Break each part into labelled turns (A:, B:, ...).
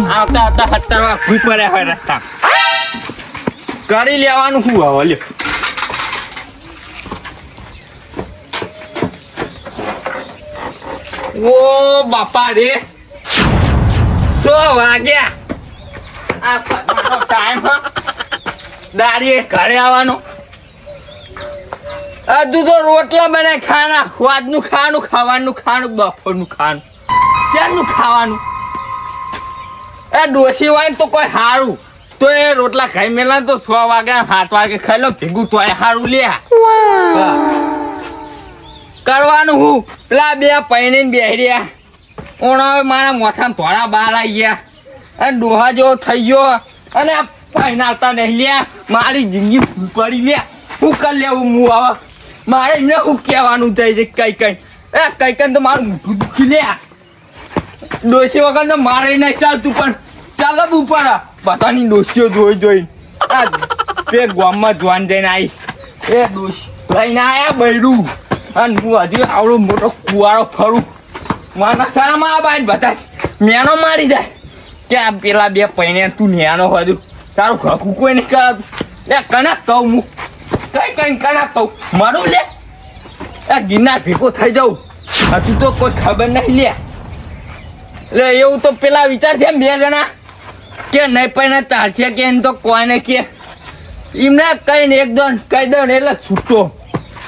A: આવતા આવતા 70 વાર ભૂઈ પડ્યા હોય રસ્તા કરી લેવાનું શું હવે લ્યો ઓ બાપા રે 100 વાગ્યા આ ફરવાનો ટાઈમ દાડીએ ઘરે આવવાનો હજુ તો રોટલા બને ખાના સ્વાદનું ખાવાનું બપોરનું ખાવાનું ક્યારનું ખાવાનું એ ડોસી હોય તો કોઈ સારું તો એ રોટલા ખાઈ મેલા તો 100 વાગ્યા 7 વાગે ખાઈ લો ભેગું તો સારું લે કરવાનું હું પેલા બે પૈણીને બેહી રહ્યા ઓણા મારા મોથામાં થોડા બાલ આવી ગયા અને ડોહા જેવો થઈ ગયો અને આ પૈણાતા નહીં લ્યા મારી જિંદગી પડી લ્યા શું કરી લેવું હું હવે મારે એમને શું કહેવાનું થઈ છે કઈ તો મારું મોઢું દુખી લે ડોસી વગર તો મારે નહીં ચાલતું પણ ચાલો ઉપર બધાની ડોસીઓ જોઈ આ બે ગામમાં જોવાન જઈને આવી એ ડોસી લઈને આવ્યા બૈરું અને હું હજુ આવડો મોટો કુવારો ફરું મારા શાળામાં આ બાઈ બધા મેનો મારી જાય કે આ પેલા બે પૈણે તું નેનો હજુ તારું હકું કોઈ નહીં કરાતું એ કનાક કહું હું કઈ કનાક કહું મારું લે એ ગિરનાર ભેગો થઈ જાઉં હજુ તો કોઈ ખબર નહીં લે એટલે એવું તો પેલા વિચાર છે બે જણા કે નહીં પણ ચાલશે કે એમ તો કોઈને કે એમને કઈને એકદમ કહી દઉં એટલે છૂટો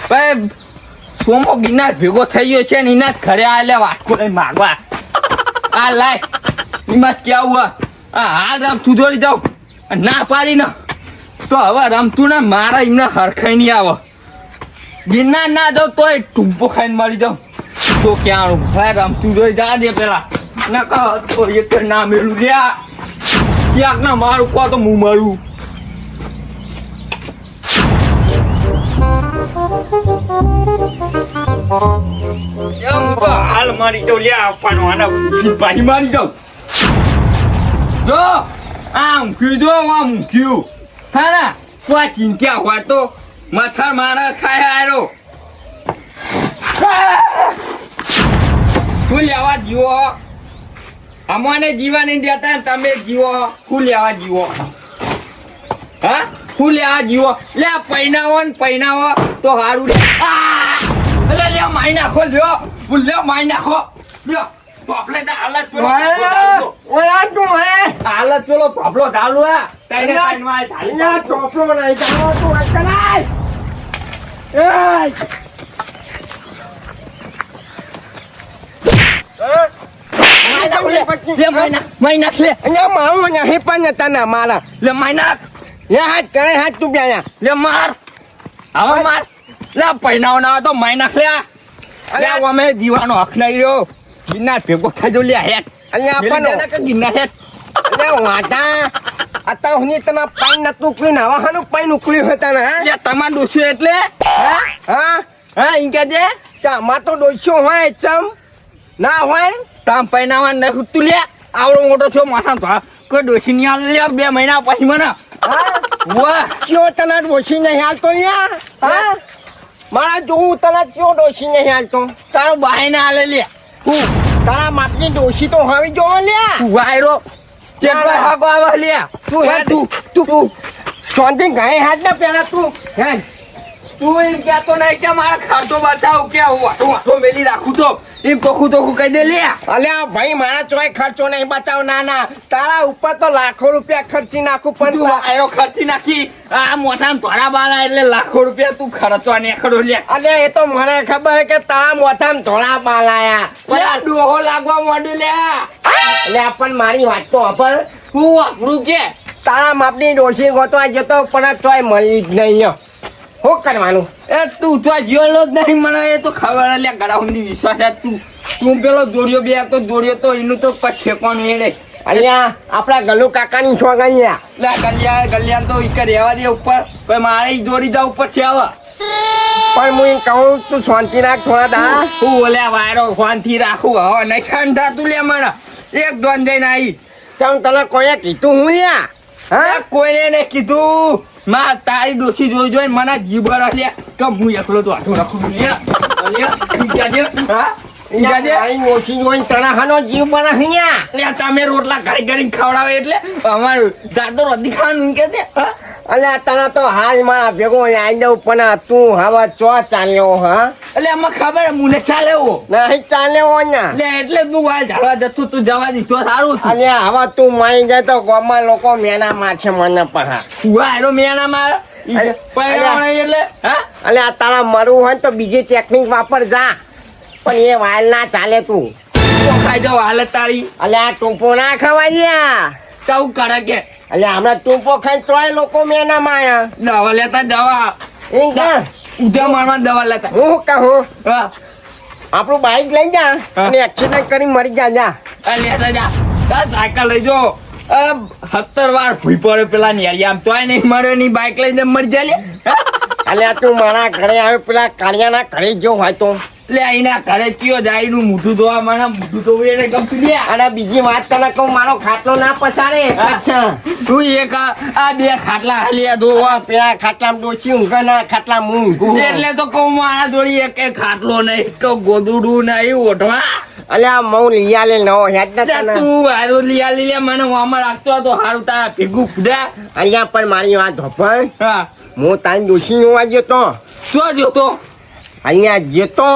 A: ભાઈ સોમો ગિરનાર ભેગો થઈ ગયો છે ને એના જ ઘરે આલે વાટકો લઈને માગવા આ લાય એમાં કેવું હાલ રમતું દોડી જાઉં ના પાડી ને તો હવે રમતું ને મારા એમને હરખાઈ નહીં આવે ગિરનાર ના જાઉં તોય ટૂંપો ખાઈને મળી જાઉં તો ક્યાં ભાઈ રમતું દોડી જા દે પેલા ના કહો તો એક ના મેળું લ્યા ક્યાંક ના મારું કહો તો હું મારું હાલ મારી જાઉં લ્યા આપવાનો આના સિપાહી મારી જાઉં જો આમ કીધું હા ના કોઈ ચિંતા હોય તો મચ્છર મારા ખાય આરો શું લેવા જીવો અમને જીવા નહીં દેતા તમે જીવો શું લેવા જીવો હા શું લેવા જીવો લે પૈનાવો તો સારું લે એટલે લે માઈ નાખો લ્યો લ્યો માઈ નાખો લ્યો તોપલે તો હાલત પેલો હાલત પેલો તોપલો ઢાલુ તઈને માં ઢાલી તોપલો નહીં ઢાલો તું અકરાય
B: હાથ તું પ્યા
A: લે માર હવે માર લે પૈનાવ ના તો માઈ નાખ લે અમે જીવાનો હક નહીં રહ્યો ગિરનાર ભેગો થઈ જો લે હેટ ગિરનાર હેટ
B: વાટા અતા હું તને પાણી નતું ઉકળી ને હવા હાનું પાણી ઉકળ્યું હતા ને
A: લે તમાર ડોસ્યો એટલે હા ઇન કે દે
B: ચા માં તો ડોસ્યો હોય ચમ ના હોય
A: તામ પૈનાવા ન તું લે આવડો મોટો છો માથા તો કોઈ ડોસી ની આલ લે 2 મહિના પછી મને વાહ
B: ક્યો તને ડોસી નહીં હાલતો યાર હા મારા જોઉં તને ક્યો ડોસી નહીં હાલતો
A: તારો બાઈ ને આલે લે
B: હું તારા માપની ડોસી તો હવે જો લે
A: વાયરો ચેટલો હાકો આવા લે
B: તું હે તું શાંતિ ગાય હાથ ને પેલા તું હે
A: તું એમ કહેતો નહીં કે મારા ખાટો બચાવ કે વાટો મેલી રાખું તો એમ તો કહી દે લે
B: અલ્યા ભાઈ મારા ચોય ખર્ચો નહીં બચાવ ના તારા ઉપર તો લાખો રૂપિયા ખર્ચી નાખું પણ
A: તું આયો ખર્ચી નાખી આ મોઢામાં ધોળા બાલા એટલે લાખો રૂપિયા તું ખર્ચવા નેખડો લે
B: અલ્યા એ તો મને ખબર કે તારા મોઢામાં ધોળા બાલાયા
A: લે ડોહો લાગવા માંડ્યો લે
B: અલ્યા પણ મારી વાત તો અપર
A: હું વાપરું કે
B: તારા માપની ડોસી ગોતવા જતો પણ ચોય મળી જ નહીં શું કરવાનું
A: એ તું તો જીવનો જ નહીં મને એ તો ખબર લે ગળાઉંની વિશ્વાસ તું પેલો જોડ્યો બે તો જોડ્યો તો એનું તો ઠેકોનું એડે
B: અલ્યા આપડા ગલ્લુ કાકાની છોગણ્યા
A: લે ગલિયા તો ઈકર રહેવા દે ઉપર પછી મારે જોડી જા ઉપર છે હવે
B: પણ હું એમ કહું તું શાંતિ રાખ થોડા દા
A: હું ઓલ્યા વાયરો શાંતિ રાખું હવે નહીં શાંત થતું લે મને એક દોન જઈને આવી
B: તમ તને કોઈએ કીધું હું લ્યા
A: હા કોઈને નહીં કીધું માં તારી ડોસી જોઈ મને જીભ લે કે હું એકલો તો હાથું રાખું હા ગાજે
B: મારી ઓછી જોઈને તને હાનો જીવ બને અહીંયા
A: લે તમે રોટલા ઘડી ઘડી ખવડાવે એટલે અમાર જાતો રોટી ખાવાનું કે છે હા?
B: અલ્યા તને તો હાલ મારા ભેગો આવી દઉં પણ તું હવે ચો ચાલ્યો હા
A: એટલે આમાં ખબર મુને ચાલે એવો
B: નહીં ચાલ્યો ને
A: એટલે તું વાલ ઝાડવા જતો તું જવા દીધો સારું હતું.
B: અલ્યા હવે તું માઈ જાય તો ગામમાં લોકો મેના મારશે મને પહા
A: તું આયરો મેણા મારે પૈણા એટલે હા
B: અલ્યા તારા મરવું હોય તો બીજી ટેકનિક વાપર જા પણ એ વાલ ના ચાલે તું
A: તો ખાઈ જાવ હાલત તારી
B: અલ્યા ટૂંપો ના ખવાય લ્યા
A: ચૌ કરે કે
B: અલ્યા હમણાં ટૂંપો ખાઈ તોય લોકો મેના માયા
A: દવા લેતા દવા
B: એ ક્યાં
A: ઉધા મારવા દવા લેતા
B: હું કહું
A: હા
B: આપણું બાઈક લઈ જા અને એક્સિડન્ટ કરી મરી જા જા
A: આ લેતા જા તાર સાયકલ લઈ જો 17 વાર ભૂઈ પડે પેલા નેરિયા આમ તોય નહીં મરે ની બાઈક લઈને મરી જાય લે
B: અલ્યા તું મારા ઘરે આવે પેલા કાળિયાના ઘરે જો હોય તો
A: લે અહીંના ઘરે કયો જાય નું મોઢું ધોવા મને મોઢું ધોવું એને ગમતું લે
B: અને બીજી વાત તને કહું મારો ખાટલો ના પસારે અચ્છા
A: તું એક આ બે ખાટલા હાલ્યા ધોવા
B: પેલા ખાટલામાં ડોસી ઊંઘે ના ખાટલામાં હું ઊંઘું
A: એટલે તો કહું મારા જોડી એક ખાટલો નહીં કે ગોદડું નહીં ઓઢવા
B: અલ્યા મઉ લઈ આલે નવો હેડ ના તને
A: તું હારું લીયા લે મને વામા રાખતો હતો હારું તારા ભેગું ફૂડ્યા
B: અલ્યા પણ મારી વાત ધોપણ
A: હા
B: હું તારી ડોસી જોવા ગયો તો
A: જો જોતો
B: અહીંયા જતો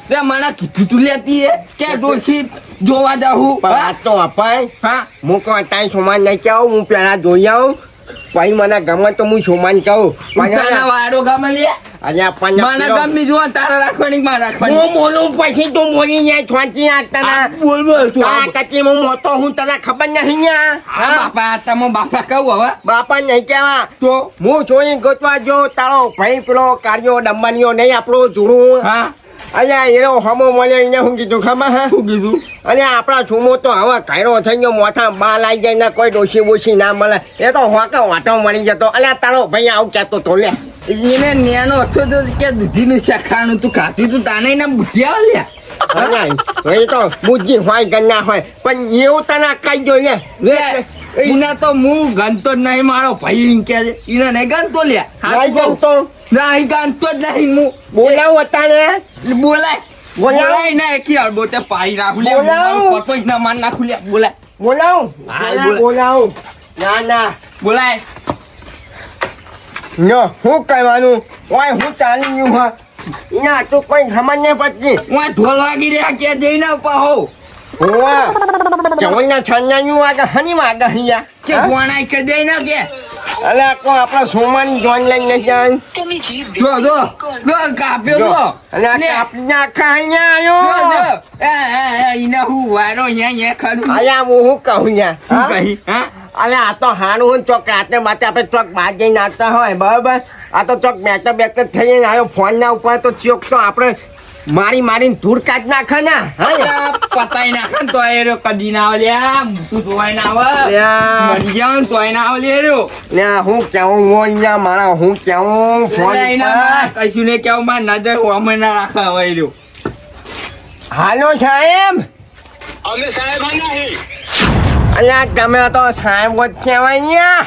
A: તે મને કીધું તું લેતી હે કે ડોસી જોવા જાઉં
B: પણ વાત તો અપાય
A: હા
B: હું કહું તારી સોમાન નહીં કહું હું પેલા જોઈ આવું પછી મને ગમે તો હું સોમાન કહું
A: તારા વાડો ગમે લે
B: અલ્યા
A: મને ગમી જો તારા રાખવાની માં રાખવાની
B: હું બોલું પછી તું બોલી જાય છોંચી નાખતા
A: બોલ બોલ તું
B: આ કચી હું મોટો હું તને ખબર નહીં
A: હા બાપા તમે બાપા કહું હવે
B: બાપા નહીં કેવા
A: તો
B: હું જોઈ ગોતવા જો તારો ભાઈ પેલો કાર્યો ડંબાનીઓ નહીં આપણો જોડું
A: હા
B: અલ્યા એનો હમો મળ્યો એને શું કીધું ખબર હે
A: શું કીધું
B: અને આપણા છોમો તો હવે ઘાયરો થઈ ગયો મોથા બાલ આવી જાય ને કોઈ ડોસી બોસી ના મળે એ તો હોકા વાટો મળી જતો અલ્યા તારો ભાઈ આવું કહેતો તો લે
A: એને નેનો હતો તો કે દૂધીનું શાખાનું તું ખાતી તું તાને ના બુદ્ધિ આવે લે
B: એ તો બુદ્ધિ હોય ગન્ના હોય પણ એવું તને કઈ જો લે
A: એને તો હું ગણતો જ નહીં મારો ભાઈ એમ કે છે એને નહીં ગણતો લે
B: નહીં ગમતો
A: નહીં ગણતો જ નહીં હું
B: બોલાવ તારે
A: બોલાય બોલાય ના એકી અડબોતે પાઈ નાખું લે
B: બોલાવ.
A: પતો જ ના માર નાખું લે બોલાય
B: બોલાવ
A: હા,
B: બોલાવ ના ના
A: બોલાય
B: ન શું કહેવાનું ઓય હું ચાલી ગયું હા અહીંયા તો કોઈ સમજ નહીં પડતી
A: હું ઢોલ વાગી રહ્યા કે જઈને પાહો
B: હોવા જવણના છન્યાનું વાગે હની વાગે અહીંયા
A: કે જોણાય કે દે ના કે
B: અલે કો આપણા સોમાની જોન લઈને જાય
A: જો જો જો કાપ્યો તો
B: અને આ
A: લે.
B: કાપના ખાઅહીંયા
A: જો
B: આવ્યો
A: જો ઈના હું વારો અહીંયા ખરું
B: આયા હું કહું યા
A: શું કહી હા
B: અલે આ તો હારું હું ચોક રાતે માતે આપણે ચોક બહાર જઈને આવતા હોય બરાબર આ તો ચોક બેઠા બેઠા થઈને આવ્યો ફોન ના ઉપર તો ચોક તો આપણે મારી મારીને ધૂળ કાઢ નાખે ને હા
A: પતાઈ નાખે ને તો એ રહ્યો કદી ના આવે લ્યા તું ધોવાઈ ના આવે
B: લ્યા.
A: મરી જાવ ને તોય ના આવે લે રહ્યો
B: ને હું કેવું મોન્યા મારા હું કેવું ફોન
A: એટલે એના
B: ઉપર.
A: માં કશું ને કેવું માં નજર હોમે ના રાખે હવે એ રહ્યો
B: હાલો સાહેબ
C: અમે સાહેબ નહીં
B: અલ્યા તમે તો સાહેબ જ કહેવાય ન્યા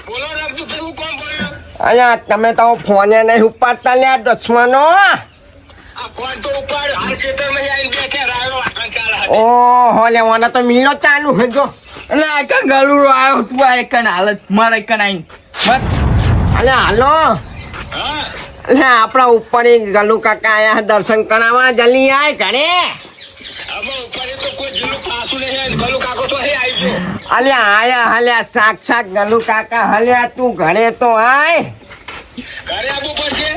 C: બોલો રાખજો કેવું કોમ બોલ્યો
B: અલ્યા તમે તો ફોને નહીં ઉપાડતા લ્યા દુશ્મનો
C: આ ફોન તો ઉપર હાલ ખેતરમાં આવીને બેઠે રાયડો વાટણ ચાલે છે.
B: ઓહો લેવાના તો મિલો ચાલુ હે જો
A: એટલે આ કણ ગલુડો આવ્યો તું આ એકન હાલત મારે એકન આઈ મત
B: અલ્યા હાલો
C: હા
B: અલ્યા આપણા ઉપર એક ગલુ કાકા આયા હે દર્શન કરાવવા જલ્દી આય ઘરે
C: આમાં ઉપર એ તો કોઈ જીલું પાછું નહીં આવે. ગલું કાકો તો હે આવી ગયો.
B: અલ્યા આયા હલ્યા સાક્ષાત ગલુ કાકા હલ્યા તું ઘરે તો આય
C: ઘરે આવવું પડશે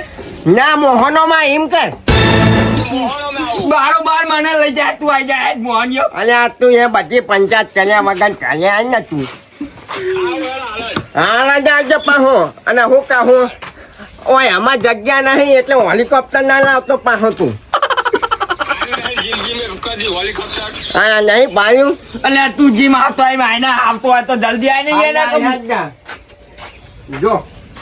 B: ના મોહનો માં એમ કર
C: તું મોહણોમાં આવું
A: બારો બાર મને લઈ જાય તું આઈ જાય મોહન્યો
B: અલ્યા તું એ બધી પંચાયત કર્યા વગર ઘરે આય ને તું
C: આવ વેળા હાલ જ.
B: હા જાવજો પાહો અને હું કહું ઓય આમાં જગ્યા નહીં એટલે હેલિકોપ્ટર ના લાવતો પાહો તું
C: આવી નહીં જિંદગી મેં કદી હેલિકોપ્ટર
B: હા નહીં પાયું
A: એટલે તું જીમ આવતો આઈ આઈને આવતો હોય તો જલ્દી આઈને એના
B: જો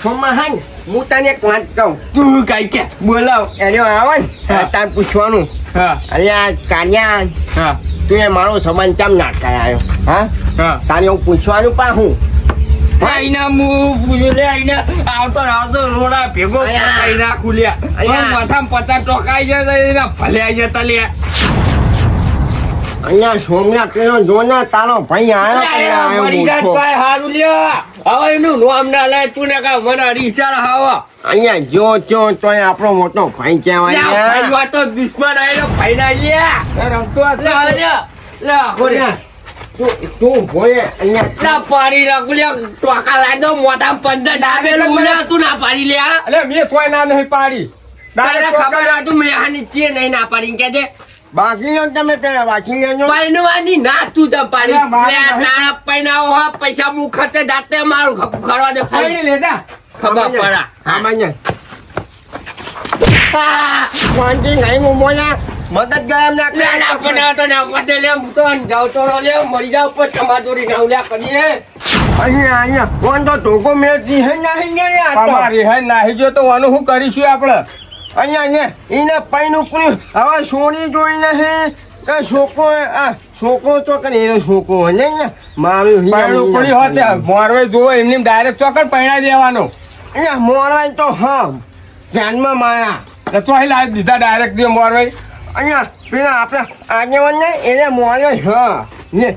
B: સોમાં હાન હું તને એક વાત કહું
A: તું કઈ કે બોલાવ
B: એને આવે ને
A: હા.
B: તાર પૂછવાનું
A: હા
B: અલ્યા કાન્યા
A: હા
B: તું એ મારો સંબંધ કેમ ના કરાયો હા
A: હા
B: તારે હું પૂછવાનું પાહું
A: આઈના મુ પૂછ્યું લે આઈના આવતો રોડા ભેગો
B: આયા.
A: પતાઈ નાખું લ્યા
B: આયા.
A: માથામાં 50 ટોકાઈ જાય તો એના ભલે આઈ જતા લ્યા
B: અહીંયા સોમનાથ પેલો જોના તારો ભાઈ આવ્યો
A: મરી જાત ભાઈ હારું લ્યો. હવે એનું નામ ના લે તું ને કા મને રીચાર હાવો.
B: અહીંયા જો તોય આપણો મોટો ભાઈ કહેવાય
A: ભાઈ વાતો દુશ્મન આયેલો ભાઈ ના લ્યા.
B: રમતો
A: લે લે ખોરે
B: તું ભોય અહીંયા
A: ના પાડી રાખું લ્યા. ટોકા લાદો મોઢા 15 ડાબેલું ઉલ્યા તું ના પાડી લ્યા.
D: અલે મેં કોઈ ના નહીં પાડી
A: તારે ખબર હતું મેં આની ચે નહીં ના પાડી કે દે
B: બાકી લો તમે પેલા બાકી લેજો
A: પૈનવાની ના તું તો પાડી.
D: લે, મારે
A: લે
D: નહીં.
A: તારા પૈનાઓ હા પૈસા હું ખર્ચે જાતે મારું ખરવા દે
D: કઈ લેતા
A: ખબર પડા.
B: હા માન્ય
A: હા
B: વાંચી નહીં હું બોલ્યા મદદ ગયા એમ
A: લે ના પણ તો ના પડે લે હું તો જાવ તો લે મરી જાવ પર ટમાટોરી નાવ લે કરીએ.
B: અહીંયા વાંધો ધોકો મેં હે નહીં ગયા આ તો
D: અમારી હે નાહી જો તો આનું શું કરીશું આપણે
B: અહીંયા ને એને પૈનું પૂરી હવે સોની જોઈને હે કે છોકરો આ છોકરો ચોકન એનો છોકરો ને મારું
D: પૈણું પડી હોત મોરવે જોવો એમને ડાયરેક્ટ ચોકડ પૈણા દેવાનો
B: અહીંયા મોરવાય તો હા ધ્યાનમાં માયા
D: તો ચોહી લાવી દીધા ડાયરેક્ટ દે મોરવે
B: અહીંયા પેલા આપણે આગેવાન ને એને મોરવાય હા ને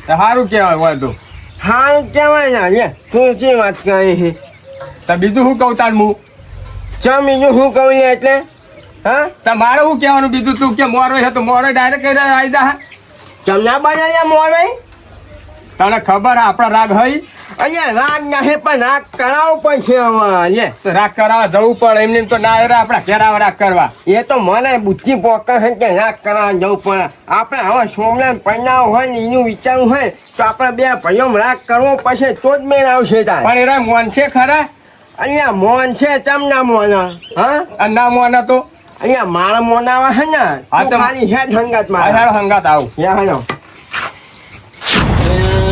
D: સારું કહેવાય હોય તો
B: હારું કહેવાય ને તું શી વાત કરી છે
D: તો બીજું શું કહું તાર હું
B: ચમ બીજું શું કહું લે એટલે હા
D: તમારે શું કહેવાનું બીજું તું કે મોરવે છે તો મોરવે ડાયરેક્ટ આવી જા
B: ચમના બનાવ્યા મોરવાય
D: તને ખબર આપણા રાગ હઈ
B: અહીંયા રાગ નાહે પણ રાગ કરાવવું પડશે હવે લે
D: તો રાગ કરાવવા જવું પડે એમને તો ના એરા આપણા ઘેરાવા રાગ કરવા
B: એ તો મને બુદ્ધિ પોકા છે કે રાગ કરાવવા જવું પડે આપણે હવે સોમનાથ પૈનાવ હોય ને એનું વિચારવું હોય તો આપણે બે ભાઈઓ રાગ કરવો પડશે તો જ મેળ આવશે તાર
D: પણ એરા મોન છે ખરા
B: અહીંયા મોન છે ચમના મોન હા
D: અને ના મોન તો
B: અહીંયા મારા મોન આવે છે ને
D: હા
B: તું
D: તો-
B: ખાલી હેડ હંગાત
D: આ
B: મારે
D: સારો હંગાત આવું
B: યા હાલો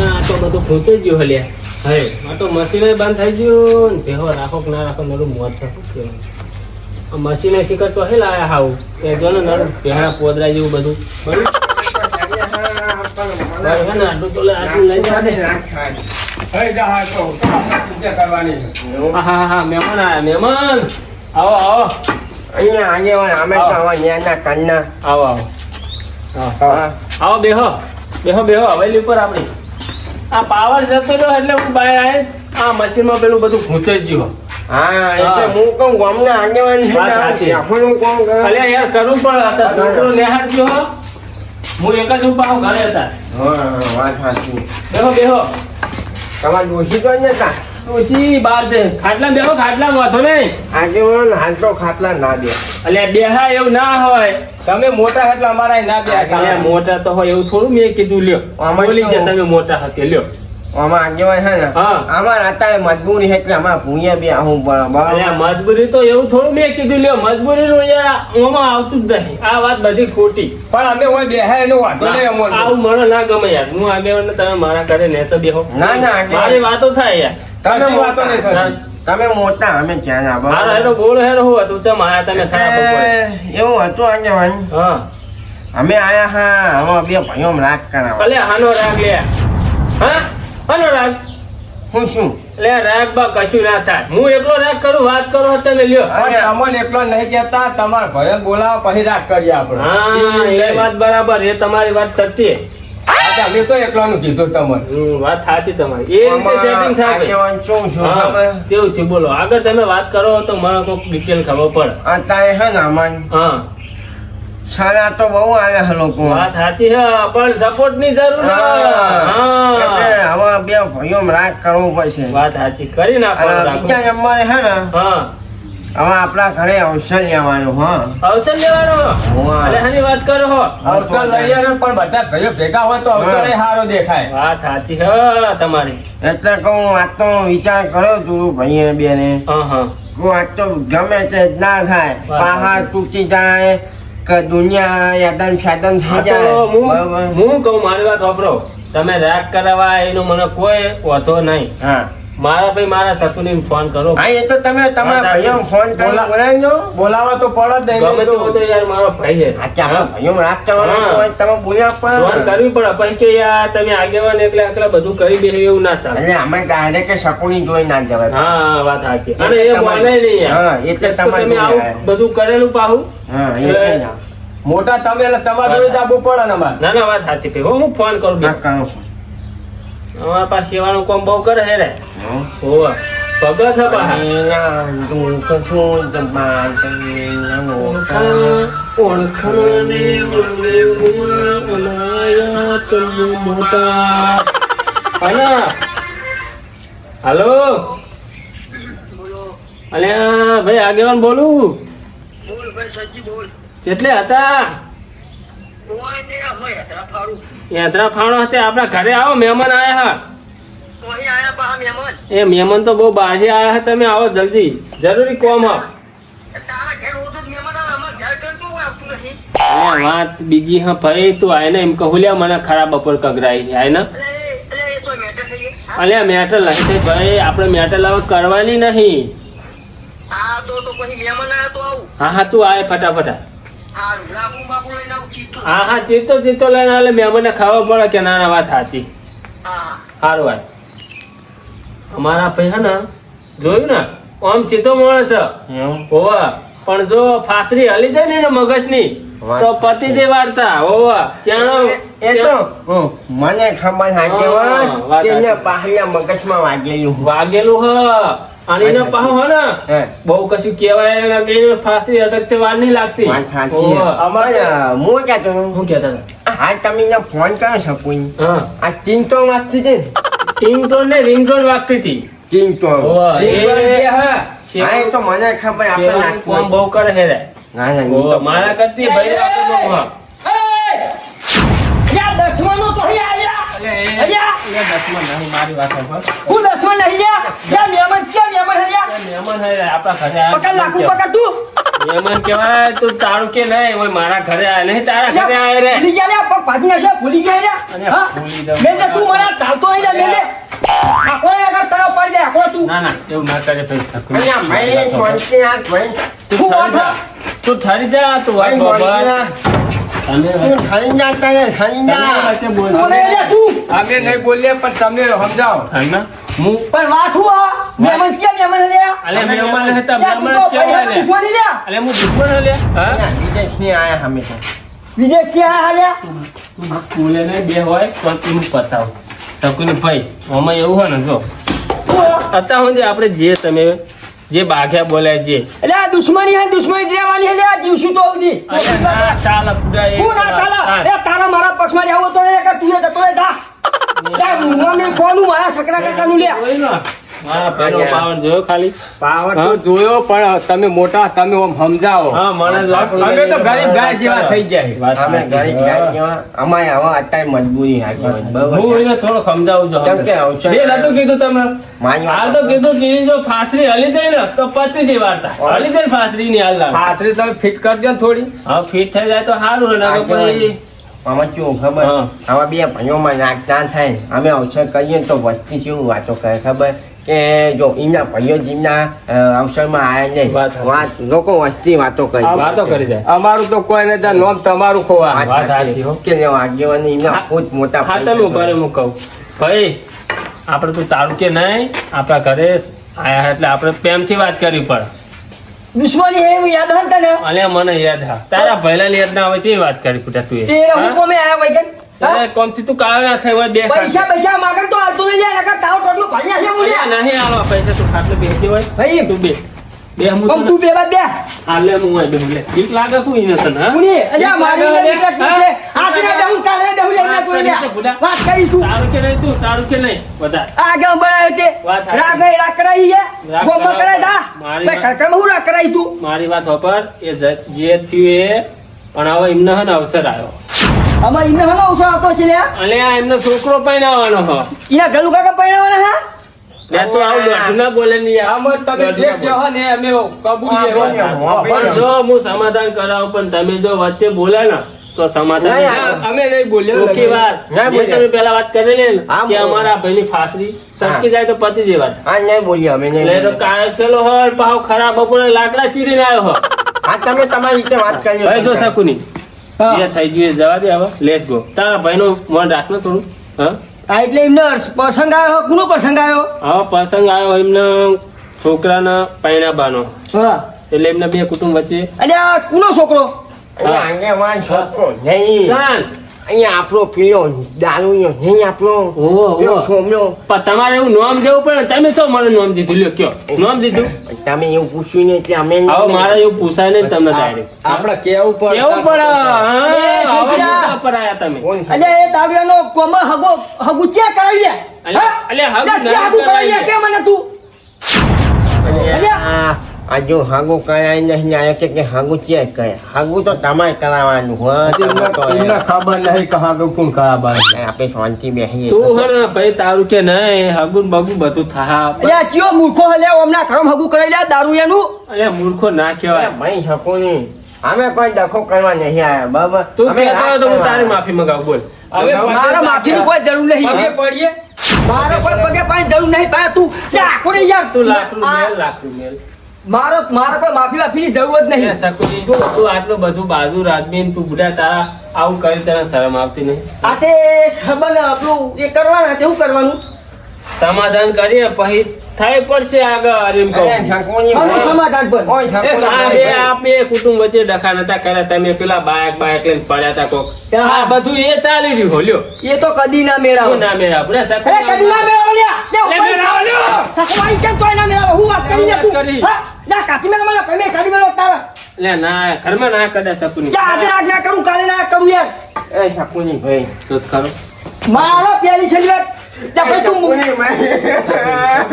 E: આ તો બધું ખૂંચાઈ ગયું હલ્યા હે આ તો મશીન બંધ થઈ ગયું ને ભેહો રાખો કે ના રાખો નરું મોત થતું કેવું આ મશીન શીખર તો હે લાયા હાવ એ જો ને નરું ભેહા પોદરા જેવું બધું બરાબર હે ને આટલું તો આટલું લઈ જા દે
D: હઈ જા હા તો પૂજા કરવાની
E: હા હા મહેમાન આયા મહેમાન આવો આવો
B: અહીંયા આગેવાન અમે તો હવે ન્યાના કન્ના
E: આવો આવો
B: હા
E: આવો બેહો બેહો બેહો હવેલી ઉપર આપણી આ પાવર જતો રહ્યો એટલે હું બહાર આવે આ મશીનમાં પેલું બધું ખૂંચાઈ ગયું
B: હા એટલે હું કહું ગામના આગેવાન છે
E: વાત
B: ને
E: સાચી.
B: આપણું કોણ કરે
E: અલ્યા યાર કરવું પડે અત્યારે છોકરો નિહાળ ગયો હો. હું એક જ ઉભા હું ઘરે હતા
B: હા વાત સાચી
E: બેહો બેહો
B: તમારે ડોશી તો ને તા
E: ડોશી બહાર છે ખાટલા બેહો ખાટલા વાંધો નહીં
B: આગેવાન હાલ તો ખાટલા ના દે
E: અલ્યા બેહા એવું ના હોય
D: તમે મોટા એટલે અમારા ના બે
E: અલ્યા મોટા તો હોય એવું થોડું મેં કીધું લ્યો
B: આમાં
E: બોલી
B: તો-
E: ગયા તમે મોટા હતા લ્યો
B: આમાં આગેવાન છે ને
E: હા.
B: અમારે અત્યારે મજબૂરી છે એટલે અમારે ભૂંયા બી આવું બરાબર
E: અલ્યા મજબૂરી તો એવું થોડું મેં કીધું લ્યો મજબૂરીનું યાર આમાં આવતું જ નહીં આ વાત બધી ખોટી
D: પણ અમે હોય બેહાય એનો વાંધો નહીં અમોને.
E: આવું મને ના ગમે યાર હું આગેવાન તમે મારા ઘરે નેચો બેહો
B: ના, ના, આગેવાન.
E: મારી વાતો થાય યાર
B: તમે
D: કશી વાતો નહીં થતી.
B: તમે મોટા અમે ક્યાં ના
E: મારો હેરો બોલ હેરો હું હતું ચમ આયા તમે ખાયા બપોરે
B: એવું હતું આગેવાન
E: હા
B: અમે આયા હા હવે બે ભાઈઓ રાગ કરાવવા
E: અલે હાનો રાગ લે હા હાનો રાગ
B: હું શું
E: લે રાગ બા કશું ના થાય હું એકલો રાગ કરું વાત કરો તમે લ્યો
D: પણ તમને એકલો નહીં કહેતા તમારા ભય બોલાવો પછી રાગ કરીએ આપણે
E: હા એ વાત બરાબર એ તમારી વાત સત્ય
D: અમે તો એકલાનું કીધું તમને
E: વાત સાચી તમારી એ રીતે સેટિંગ થાય ભાઈ.
B: આગેવાન શું છું
E: હા
B: ખબર
E: કેવું છે બોલો આગળ તમે વાત કરો તો મને કોઈક ડિટેલ ખબર પડે
B: અત્યારે છે ને અમારે
E: હા
B: સારા તો બહુ આવ્યા લોકો
E: વાત સાચી છે પણ સપોર્ટ ની જરૂર છે.
B: એટલે
E: હા
B: હવે બે ભાઈઓ રાગ કરવો પડશે
E: વાત સાચી કરી નાખો
B: અને
E: રાખો.
B: બીજા નંબરે છે ને
E: હા
B: હવે આપણા ઘરે અવસર લેવાનું હા
E: અવસર લેવાનો
B: હોવા.
E: અલે હાની વાત કરો હો
D: અવસર લઈએ ને પણ બધા ભાઈઓ ભેગા હોય તો અવસર સારો દેખાય
E: વાત સાચી છે તમારી
B: એટલે કહું આ તો વિચાર કર્યો તું ભાઈએ બેને
E: હા હા
B: આ તો ગમે તે જ ના થાય પહાડ તૂટી જાય કે દુનિયા યાદન ફ્યાદન થઈ
E: આ તો
B: જાય
E: હું
B: બરાબર
E: હું કહું મારી વાત સાંભળો તમે રાગ કરાવવા એનો મને કોઈ વાંધો નહીં
B: હા
E: મારા ભાઈ મારા સતુને ફોન કરો
B: હા એ તો તમે તમારા ભાઈઓ ફોન કરી
D: બોલા-
B: બોલાવજો
D: બોલાવા તો પડે જ
E: ગમે
D: નહીં
E: તે હોય તો યાર મારો ભાઈ છે
B: આ ચાલો ભાઈઓ રાગ કરવાનો
E: હા.
B: હોય તમે બોલ્યા
E: ફોન
B: પણ
E: કરવી પડે પછી કે યાર તમે આગેવાન એકલા એકલા બધું કરી દે એવું ના ચાલે
B: એટલે અમે ડાયરેક્ટ શકુની જોઈ ના જવાય
E: હા વાત સાચી અને એ માને નહીં યાર
B: હા એટલે
E: એક તો તમે
B: તમારે
E: આવું બધું કરેલું પાહું
B: હા એટલે જ.
D: મોટા તમે એટલે તમારા જોડે જ આવવું પડે ને અમારે.
E: ના ના વાત સાચી ભાઈ હું ફોન કરું
B: ના કરો
E: અમારા પાસે સેવાનું કામ બહુ કરે હે રે હોવા પગત હે પાહા હલો અલ્યા ભાઈ આગેવાન બોલું
C: બોલ ભાઈ સજી બોલ
E: કેટલે હતા
C: કોઈ ને હોય હતા ફાડું
E: યાત્રા ફાણો હતી આપણા ઘરે આવો મહેમાન આયા હા
C: કોઈ આયા પા મહેમાન
E: એ મહેમાન તો બહુ બહારથી આયા છે તમે આવો જલ્દી જરૂરી કોમ હા
C: તારા ઘેર રોજ જ મહેમાન આવે અમાર ઘેર કરતું હોય આવતું નથી
E: અલ્યા વાત બીજી હા ભાઈ તું આય ને એમ કહું લ્યા મને ખરાબ બપોર કગરાઈ આય ને
C: એટલે એ તો મેટર થઈ ગઈ
E: અલ્યા મેટર લઈ થઈ ભાઈ આપણે મેટર લાવવા કરવાની નહીં
C: આ તો પછી મહેમાન આયા તો આવું
E: હા હા તું આય ફટાફટ
C: હારું લાબુ બાબુ લઈને આવું ચીતું
E: હા હા ચીતો લઈને આલે મહેમાનને ખાવા પડે કે ના ના વાત સાચી
C: હા
E: સારું વાત અમારા ભાઈ હે ને જોયું ને આમ સીધો માણસ છે હોવા પણ જો ફાસરી હલી જાય ને એના મગજની તો પતિ જે વાર્તા હોવા ચાણો
B: એ તો મને ખબર હાજેવા
E: વાત
B: તેને
E: સાચી.
B: પાહલા મગજમાં વાગેલું
E: વાગેલું હ અને એનો પાહો હે ને
B: હે.
E: બહુ કશું કહેવાય ના કે એને ફાંસી અટકતે વાર નહીં લાગતી
B: વાત સાચી.
E: હોવે.
B: અમારે હું કહેતો હતો,
E: શું કહેતા હતા
B: હા તમે એને ફોન કર્યો છે કોઈ
E: હા
B: આ ચિંતો વાગતી છે ને?
E: રિંગટોન ને રિંગટોન વાગતી હતી
B: ચિંતો
E: હોવે.
D: રિંગટોન
E: એ
D: કે હે?
B: હા એ તો મને ખબર આપણે
E: સેવાનું કામ
B: નાખવું.
E: બહુ કરે હે રે
B: ના ના
E: હોવે. મારા કરતી ભાઈ વાતો બહુ હા.
F: દસમાનો તો અહીં આવ્યા અહીંયા
E: એ દસમાં નહીં મારી વાત સાંભળ.
F: હું દસમા નહીં ગયા ત્યાં મહેમાન છે મહેમાન હલ્યા
E: એ મહેમાન હે રે, આપણા ઘરે આયા.
F: પકડ લાખું પકડ તું
E: મહેમાન કહેવાય તું તારું કે નહીં ઓય મારા ઘરે આયા નહીં તારા ઘરે આયા રે
F: ભૂલી ગયા લે પગ ભાજી નાખ્યા ભૂલી ગયા
E: અને
F: લે હા
E: ભૂલી જાઉં.
F: મેલે તું મને ચાલતો નહીં લે મેલે આ કોઈ આગળ તરફ પડી જાય આખો તું
E: ના ના એવું ના કરે ભાઈ
B: અહીંયા ભાઈ શાંતિ રાખ ભાઈ.
F: હું વાત હા?
E: તું ઠરી જા તું વાત
B: ભાઈ
E: બાબા.
B: શાંતિ રાખ.
E: તમે
B: તું ઠરી જા તારે, ઠરી
E: તમે
B: જા.
E: વચ્ચે બોલ.
F: તું મને લે તું
D: અમે નહીં બોલીએ પણ તમને સમજાવો.
E: હંગા? હું
F: પણ વાત હું આ મહેમાન છે મહેમાન હલ્યા
E: અલે મહેમાન હતા
F: યા તું
E: મહેમાન
F: તો ભાઈ
E: કેવાય
F: હાથે
E: લે
F: દુશ્મની લે
E: અલે હું દુશ્મન હે લે હા
B: અહીંયા વિદેશથી આયા અમે તો.
F: વિદેશ ક્યાં હાલ્યા
E: તું સ્કૂલે નહીં બે હોય તો તું પતાવ શકુની ભાઈ આમાં એવું હોય ને જો અત્યાર સુધી આપણે જે તમે જે બાઘ્યા બોલ્યા જે
F: એટલે આ દુશ્મની હે દુશ્મની જેવાની હે લે આ જીવશું તો આવતી
E: અલે ના ચાલ પૂરા એ
F: હું ના ચાલે એ તારા મારા પક્ષમાં જાવ તો એ કે તું એ જતો રે જા ત્યાં મુંગાને કોનું મારા સકરા કાકાનું લે
E: જોઈ ને મારા ભાઈનો પાવર જોયો ખાલી
D: પાવર તો જોયો પણ તમે મોટા તમે આમ સમજાવો.
E: હા મને જ વાત
D: અમે તો ગરીબ ગાય જેવા થઈ જાય.
E: વાત
B: અમે
E: સાચી.
B: ગરીબ ગાય કેવા, અમારે હવે અત્યારે મજબૂરી આવી બરાબર
E: હું એને થોડો સમજાવું છું
B: કેમ કે અવસર-
E: બે નતું કીધું તમે
B: મારી વાત
E: હાલ તો કીધું કે જો ફાસરી હલી જાય ને તો પતી જાય વાર્તા હલી જાય ફાસરી ની હાલ લાગે.
D: હાથરી તમે ફિટ કરજો ને થોડી.
E: હા ફિટ થઈ જાય તો સારું ને નકર પછી
B: આમાં કેવું ખબર
E: હા.
B: આવા બે ભાઈઓમાં નાચતા થાય અમે અવસર કરીએ ને તો વસ્તી કેવું વાતો કરે ખબર કે જો એમના ભાઈઓ જેમના અવસરમાં આવ્યા નહીં
E: વાત સાચી.
B: વાત લોકો વસ્તી વાતો કરી
E: વાતો કરી જાય.
D: અમારું તો કોઈ નહીં નોમ તમારું ખોવા.
B: વાત
E: વાત
B: સાચી.
E: સાચી હો.
B: કે જો આગેવાની એમના
E: હા.
B: ખુદ મોટા
E: હા
B: ભાઈ
E: તમે ઉભા રહો, હું કહું ભાઈ આપણે તું તારું કે નહીં આપણા ઘરે આયા એટલે આપણે પ્રેમથી વાત કરવી પડે
F: દુશ્મની હે એવું યાદ હતા ને
E: અલ્યા મને યાદ હા તારા પહેલા યાદ ના આવે છે એ વાત કરી પૂટા તું
F: તે હું કોમે આયા વૈગન
E: કોમથી તું કાવે ના થાય હોય બે
F: પૈસા પૈસા માગણ તો હાલતો નહીં જાય નકર તાવ ટોટલો ભાઈ નાખે મુલ્યા
E: અલ્યા નહીં આલો પૈસા તું ખાટલે બેસી હોય
F: ભાઈ
E: તું બે બે હું
F: પણ તું બે બાદ બે
E: હાલે હું હોય બે લે બીક લાગે કોઈ ઇનોસન્ટ હા
F: મુની અજા મારી ને
E: બીક
F: બીક
E: લાગે,
F: લાગતી છે હાથે ના બેહું કાલે બેહું એમને તો લ્યા વાત કરી તું
E: તારું કે નહીં તું તારું કે નહીં બધા
F: આ કેમ બનાવ્યો તે
E: વાત સાચી.
F: રાગ નહીં રાગ કરાઈ હે
E: રાગ
F: ગોમમાં કરાઈ દા
E: મારી
F: બે
E: વાત-
F: કરકરમાં હું રાગ કરાઈ તું
E: મારી વાત હોપર એ જે થયું એ પણ હવે એમને હે ને અવસર આવ્યો
F: અમાર ઇને હલો ઉસો આવતો છે લ્યા
E: અલ્યા એમનો છોકરો પરણાવવાનો હો
F: ઈના ગલુ કાકા પરણાવાના હા
E: લે તો આવું દોઢ ના બોલે નહીં યાર.
D: આમાં તમે
E: દોઢ
D: જે
E: ના
D: કહો
E: બોલે.
D: ને અમે કબૂલીએ વાત.
E: પણ જો હું સમાધાન કરાવું પણ તમે જો વચ્ચે બોલે ને તો સમાધાન
B: નહીં,
E: નહીં.
D: અમે નહીં બોલ્યા.
E: ઓકે વાત
B: ના
E: જે
B: બોલ્યા.
E: તમે પહેલા વાત કરેલી ને
B: હા,
E: કે
B: બોલ્યા.
E: અમારા ભાઈની ફાસરી સરકી જાય તો પતી જાય વાત
B: હા નહીં બોલીએ અમે નહીં
E: એટલે એ તો
B: બોલીએ.
E: કાયો છેલ્લો હોય પાછો ખરાબ બપોરે લાકડા ચીરીને આવ્યો હો
B: હા તમે તમારી રીતે વાત કરી
E: ભાઈ જો શકુની
F: હા.
E: જે થઈ ગયું એ જવા દે હવે લેટ્સ ગો તારા ભાઈનું મન રાખ ને થોડું હા
F: આ એટલે એમને પ્રસંગ આવ્યો કોનો પ્રસંગ આવ્યો
E: હવે પ્રસંગ આવ્યો એમને છોકરાના પૈણાબાનો
F: હા
E: એટલે એમના બે કુટુંબ વચ્ચે
F: અને આ કોનો છોકરો
B: અહીંયા આગેવાન છોકરો નહીં
E: ચાલ.
B: અહીંયા આપણો પીળો દારૂયો નહીં આપણો
E: ઓહો,
B: પેલો
E: ઓહો.
B: સોમલો
E: પણ તમારે એવું નામ દેવું પડે ને. તમે તો મને નામ દીધું લ્યો કયો નામ દીધું
B: તમે એવું પૂછ્યું ને એટલે અમે
E: હવે મારે એવું પૂછાય નહીં તમને ડાયરેક્ટ
D: આપણે કેવું પડે
E: કેવું પડે
F: અરે,
E: હા,
F: શેઠિયા.
E: હવે મોટા પર આયા તમે
B: કોણ છે?
F: અલ્યા એ દારૂનો કોમા હગુ ચ્યા કરાવી લે
E: અલ્યા, હગું
F: ચ્યા હગુ
E: ના
F: કરાવી લે
E: કરાવી
F: કે મને તું અલ્યા.
B: આ જો હાગુ કરાય નહીં આયા કે હાગુ છે કયા હાગુ તો તમારે કરાવવાનું હોય તમે તો
D: એમને ખબર નહીં કે હા કોણ ખરાબ આવે.
B: આપણે શાંતિ બેસીએ
E: તું હે ને ભાઈ તારું કે નહીં હગુન બગુન બધું થા
F: અલ્યા ચિયો મૂર્ખો હલે હમણાં ઘરમ હગુ કરાવી લે દારૂયાનું
E: અલ્યા મૂર્ખો ના કહેવાય
B: ભાઈ શકો નહીં અમે કોઈ દખો કરવા નહીં આયા બરાબર
E: તું
B: અમે
E: કહેતો હોય તો હું તારી માફી મંગાવું બોલ
D: હવે
F: મારા માફીની કોઈ જરૂર
D: પગે
F: નહીં
D: પડીએ
F: મારો કોઈ પગે પાણી જરૂર નહીં પા તું આખો ને યાર
E: તું લાખ રૂપિયા
F: મારો કોઈ માફી વાફીની જરૂર જ નહીં
E: સકુની તું આટલું બધું બાજુ રાજબીન તું બુઢા તારા આવું કરી તને શરમ આવતી નહીં
F: આ તે સંબંધ આપણું એ કરવાના તે શું કરવાનું
E: સમાધાન કરીએ પછી થઈ પડશે આગળ એમ કહું
F: આનું સમાધાન પણ
E: આ બે કુટુંબ વચ્ચે ડખા નતા કર્યા તમે પેલા બાયક લઈને પડ્યા તા કોક આ બધું એ ચાલી રહ્યું હોલ્યો
F: એ તો કદી ના મેળાવે
E: હું ના મેળા આપણે
F: એ કદી ના મેળાવે લ્યા લે
E: મેળાવે લ્યો.
F: સખવાઈ કેમ તોય ના મેળાવે હું વાત કરી લે
E: વાત
F: તું
E: કરી.
F: હા લા કાતી મેળા મને પેમે કાઢી મેળો તારા
E: લે ના ઘરમાં ના કદા શકુની
F: જા આજે રાત ના કરું કાલે ના કરું યાર
B: એ શકુની ભાઈ
E: શોધ ખરો
F: મારો પ્યાલી છે વાત જા ભાઈ તું
D: ભાઈ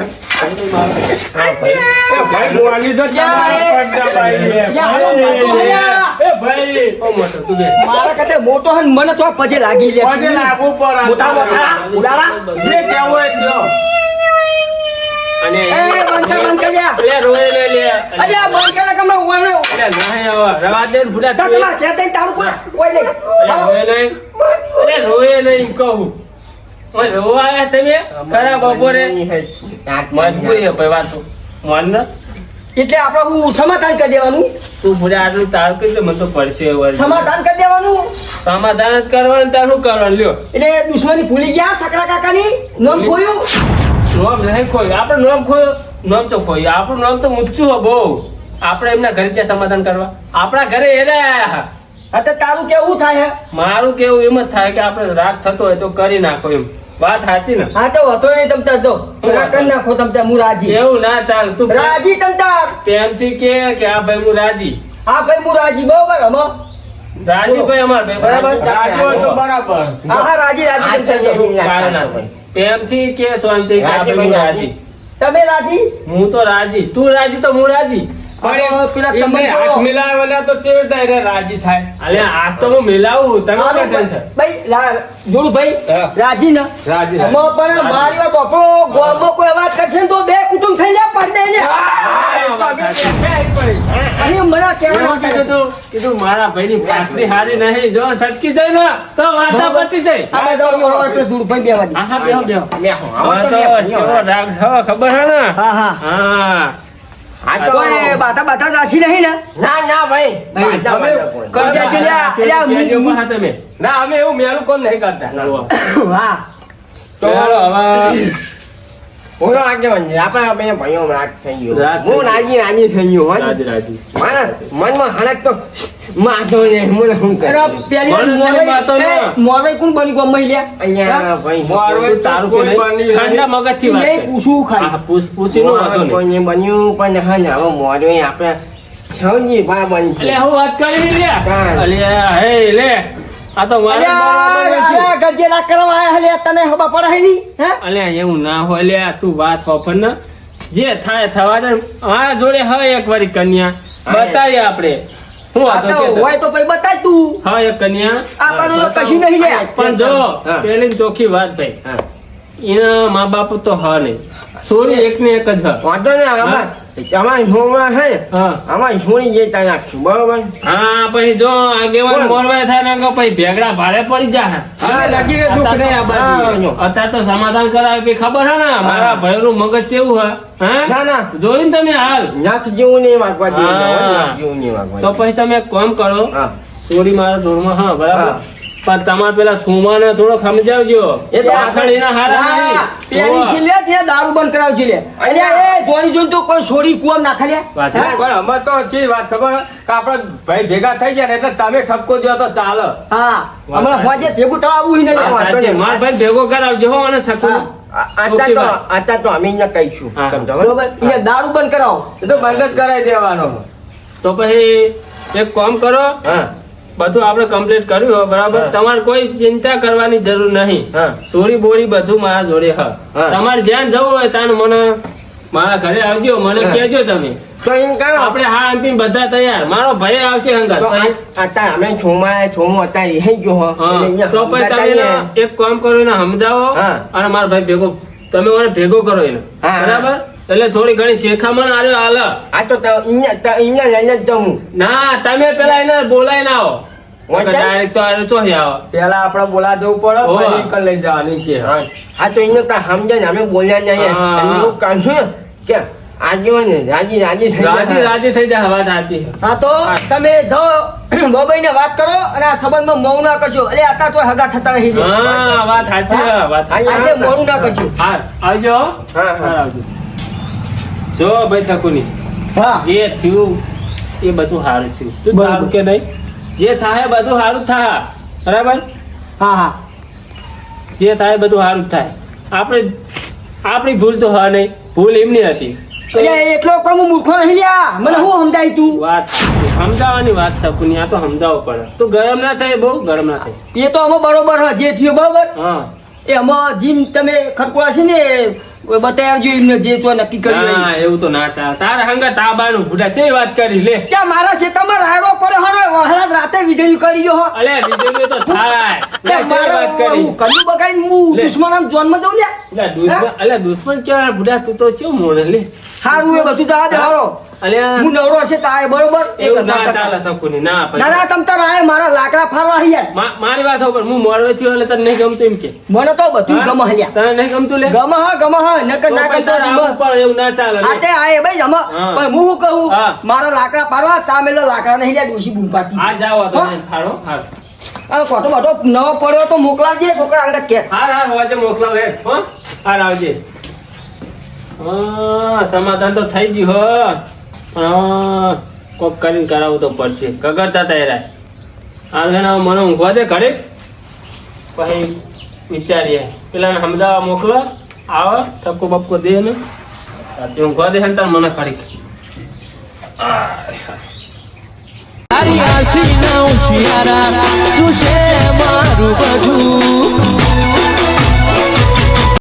D: બોલી તો
E: ઓ મોટો તું બે
F: મારા કતે મોટો હન મને તો પજે લાગી લે મોટા મોટા ઉડાડા
D: જે કેવું હોય કયો.
E: અને
F: એ બંધ કર લ્યા
E: લે રોય લે
F: અરે આ બંધ કર કમરા ઓને
E: લે નહીં હવે રવા દે ને ભૂડા
F: તા
E: તું
F: તમાર કે તઈ તારું કોણ કોઈ નહીં
E: અલે રોય નહીં કહું ઓય રોવા આયા તમે ખરા બપોરે મજબૂરી હે ભાઈ વાતો મન ન
F: એટલે આપણે હું સમાધાન કરી દેવાનું
E: તું ભૂડા આટલું તાર કરી દે મને તો પડશે વળી.
F: સમાધાન કરી દેવાનું
E: સમાધાન જ કરવાનું તાર શું કરવાનું લ્યો
F: એટલે દુશ્મની ભૂલી ગયા સકરા કાકાની નામ ખોયું
E: નોમ નહીં ખોયું આપણે નોમ ખોયો નોમ તો ખોયું આપણું નામ તો ઊંચું હે બહુ આપણે એમના ઘરે ત્યાં સમાધાન કરવા આપણા ઘરે એ રહ્યા
F: અત્યારે તારું કેવું થાય
E: મારું કેવું એમ જ થાય કે આપણે રાગ થતો હોય તો કરી નાખો એમ વાત સાચી ને
F: હા તો હતો નહીં તમતા જો ના કરી નાખો તમતા હું રાજી
E: એવું ના ચાલ તું
F: રાજી તમતા
E: પ્રેમથી કે આ ભાઈ હું રાજી
F: હા ભાઈ હું રાજી બરોબર હમ
E: રાજી ભાઈ અમાર ભાઈ બરાબર
D: રાજુ હોય તો બરાબર.
F: હા હા રાજી રાજી તમતા જો.
E: કારણ ના થાય. પ્રેમથી કે શાંતિ કે આ ભાઈ હું રાજી
F: તમે રાજી
E: હું તો રાજી તું રાજી તો હું રાજી
F: આ પેલા
D: એમને
F: સંબંધ
D: હાથ
F: કરો.
D: મિલાવેલા તો કેવી રીતે રાજી થાય.
E: અલે આ તો હું મિલાવું તમે
F: હા,
E: શું ટેન્શન
F: ભાઈ જોડું ભાઈ
D: હા.
F: રાજી ને
D: રાજી,
F: એમાં પણ મારી વાત આપણો ગોળમાં કોઈ અવાજ કરશે ને તો બે કુટુંબ થઈ જાય પડદે ને અહીં મને કહેવાનું
E: કીધું મારા ભાઈની પાસરી હારી નહીં જો સટકી જાય ને તો વાતા પતી જાય
F: આ બધા જોડું ભાઈ બે વાજી
E: હા હા બેહો બેહો હવે તો ચેવો રાગ હવે ખબર હે ને
F: હા હા
E: હા
F: કોઈ બાતા બાતા રાશી નહીં ને
B: ના ભાઈ
F: ભાઈ,
B: વાંધા વાંધા કોઈ.
F: કરી દેજો લ્યા. અલ્યા,
E: કેજો પણ હા તમે
D: ના અમે એવું મેલું કોમ નહીં કરતા.
F: હા
E: તો હાલો હવે
B: બોલો આગેવાન છે. આપણા બે ભાઈઓ રાગ થઈ ગયો
E: રાગ થઈ
B: હું
E: ગયો.
B: રાજી થઈ ગયો હો.
E: રાજી રાજી
B: મારા મનમાં હાલત તો માથો ને મને શું
F: અરે,
B: કરું?
F: પેલી વાર
E: મને
F: મોરવાઈ-
E: વાતો ના.
F: એ, મોરવાઈ કોણ બની ગયો મહિલા
B: અહીંયા ભાઈ
D: મારવાડ
E: તારું કે
D: કોઈ
E: નહીં
D: બની નહીં.
E: ઠંડા મગજથી વાત
F: નહીં
E: કર.
F: પૂછવું ખાલી
E: હા, પૂછીનું વાતો નહીં
B: કોઈને બન્યું પણ હા ને હવે મોરવે આપણે છવજી ભા બનશે.
E: અલે હું વાત કરી લે
B: કાંઈ.
E: અલે હે લે આ તો મારે બરાબર
F: અરે ગરજેલા કરવા આયા હલે તને ખબર પડે હે ની હે
E: અલ્યા એવું ના હોય લે તું વાત વાપર ને જે થાય થવા દે મારા જોડે હવે એક વારી કન્યા બતાવીએ આપણે હું
F: આ
E: વાતો
F: તો
E: કે
F: હોય તો પછી બતાય તું
E: હા એક કન્યા
F: આપણને તો કશું નહીં લે
E: પણ જો
B: હા.
E: પેલી ચોખ્ખી વાત ભાઈ
B: હા.
E: એના મા બાપ તો હા નહીં સોરી એક ને એક જ હા
B: વાંધો ને આમાં અમારી હોમાં હે
E: હા
B: અમારી સોની જતા નાખશું બરોબર
E: હા પછી જો આગેવાન
B: બોલ.
E: મોરવાય થાય ને પછી ભેગડા ભાડે પડી જાય
D: હવે લાગીને દુઃખ નહીં આ બાજુ.
E: અત્યારે તો સમાધાન કરાવે કે ખબર હે ને મારા ભાઈનું મગજ કેવું હે
B: ના
E: હા
B: ના
E: જોયું ને તમે હાલ
B: નાખ જેવું નહીં વાગવા દે
E: હા.
B: નાખ જેવું નહીં વાગવા
E: તો
B: દે.
E: પછી તમે એક કામ કરો
B: હા
E: સોરી મારા ધોરમાં હા બરાબર
B: હા.
E: પણ તમારે પેલા સુમાને થોડો સમજાવજો
F: એ તો
E: આખડીના હારા નહીં.
F: પેલી છે લે ત્યાં દારૂ બંધ કરાવજે લે અલ્યા એ જોની જોન તો કોઈ છોડી કુવામ નાખે લે
E: વાત
F: હા?
D: પણ અમે તો ચી વાત ખબર કે આપણે ભાઈ ભેગા થઈ જાય ને એટલે તમે ઠપકો દો તો ચાલે.
F: હા હમણાં હોજે ભેગું થવાવું નહીં
E: વાત
B: વાંધો
E: સાચી.
B: નહીં.
E: માર ભાઈ ભેગો કરાવજો હો અને શકુન.
B: આતા તો અમે અહીંયા કહીશું
E: હા.
B: સમજો
F: બરોબર અહીંયા દારૂ બંધ કરાવો
D: એ તો બંધ જ કરાવી દેવાનો.
E: તો પછી એક કામ કરો,
B: હા
E: બધું આપણે કમ્પ્લીટ કર્યું હોય બરાબર.
B: હા.
E: તમારે કોઈ ચિંતા કરવાની જરૂર નહીં.
B: હા.
E: ચોરી બોરી બધું મારા જોડે હ.
B: હા.
E: તમારે જ્યાં જવું હોય ત્યાં મને મારા ઘરે આવજો, મને
B: હા.
E: કહેજો તમે.
B: તો એમ કહો
E: આપણે હા એમ બધા તૈયાર. મારો ભાઈ આવશે હંગાત.
B: તો આતા અમે છોમો અત્યારે રહી ગયો હો
E: હા.
B: એટલે અહીંયા
E: તો પછી
B: સમજાતા
E: તમે
B: ને.
E: એને એક કામ કરો, એને સમજાવો
B: હા.
E: અને મારા ભાઈ ભેગો તમે મને ભેગો કરો એને.
B: હા.
E: બરાબર, એટલે થોડી ઘણી શેખામણ આલ્યો હાલ.
B: આ તો અહીંયા લઈને જ જવું
E: ના તમે પેલા એને બોલાઈને આવો.
B: વાંચે?
E: ડાયરેક્ટ તો આરે ચોથી આવો.
D: પેલા આપણે બોલા જવું પડે
E: હોવે.
D: પછી ઈકલ લઈ જવાનું કે
B: હા આ તો અહીંયા તા સમજે ને અમે બોલ્યા નહીં
E: હા.
B: અને એવું કાઢશું કે આજે ને રાજી રાજી થઈ
E: રાજી
B: જાય
E: રાજી થઈ જાય, વાત સાચી.
F: હા તો તમે જાઓ બોબાઈને વાત કરો અને આ સંબંધમાં મૌન ના કરશો એટલે અત્યારે તો હગા થતા રહી જાય
E: હા વાત સાચી છે, વાત સાચી.
F: આજે મોડું ના કરશો
E: હા આવજો.
B: હા, હા.
E: હા, આવજો. જો ભાઈ શકુની,
F: હા
E: જે થયું એ બધું સારું થયું. તું
F: બરોબર.
E: સારું કે નહીં? જે થાય બધું સારું થાય. બરાબર,
F: હા હા
E: જે થાય બધું સારું થાય. આપણી ભૂલ તો હા નહીં, ભૂલ એમની હતી.
F: અલ્યા એટલો કમ મૂર્ખો નહીં લ્યા મને હું સમજાય તું
E: વાત સમજાવવાની વાત શકુની, આ તો સમજાવવું પડે. તું ગરમ ના થાય, બહુ ગરમ ના થાય.
F: એ તો અમે બરોબર હ જે થયું બરોબર
E: હા
F: એ અમે જીમ તમે ખરકોળા છે ને બતાવી આવજો એમને જે તો નક્કી કર્યું
E: ના
F: હોય.
E: એવું તો ના ચાલે. તારે હંગા તાબાનું ભૂડા છે વાત કરી લે.
F: ત્યાં મારા ખેતરમાં રાયડો પડ્યો હો ને વહળા રાતે વીજળી કરી ગયો હો
E: અલે વીજળી તો થાય. લે,
F: ત્યાં
E: છે
F: મારા
E: વાત કરી.
F: હું કલ્યું બગાડીને હું
E: લે.
F: દુશ્મન જોનમાં દઉં લ્યા
E: અલે દુશ્મન, અલે દુશ્મન કેવા ભૂડા, તું તો કેવું મોણે લે.
F: સારું એ બધું જવા દે હાલો
E: અલે
F: હું નવરો હશે તારે બરોબર એક
E: એવું
F: હજાર
E: ના
F: ટકા.
E: ચાલે શકુની, ના પછી.
F: ના ના તમ તાર આય મારા લાકડા ફારવા હૈયા
E: મારી વાત હોભળ, હું મોડવે થયો એટલે તને નહીં ગમતું એમ કે.
F: મને તો બધું
E: હા?
F: ગમે હલ્યા
E: તને નહીં ગમતું લે?
F: ગમે હા નકર
E: તો
F: ના
E: પછી તારે
F: કરતો
E: આવવું પડે, એવું ના ચાલે લે.
F: આતે આય ભાઈ જમા
E: હા.
F: પણ હું શું કહું
E: હા.
F: મારા લાકડા પાડવા ચા મેલો લાકડા નહીં લ્યા ડોશી બૂમ પાડતી
E: આ જાઓ આ તો
F: હા?
E: નહીં, હાલો, હાલો.
F: આ ખોટો બધો નવો પડ્યો તો મોકલાવજે છોકરા અંગત કે
E: હાર હોજે મોકલાવ હેડ, હો? હાર આવજે. હા, સમાધાન તો થઈ ગયું હો. હા, કોક કરીને કરાવવું તો પડશે. કગરતા તૈયાર. હાલ છે ને હવે મને ઊંઘવા દે ઘરે, પછી વિચારીએ. પેલાને સમજાવવા મોકલો, આવો ટપકો બપકો દે ને રાતે ઊંઘવા દે ને તાર મને ખરી.
G: તારી આશી ના ઉશિયારા તું છે મારું બધું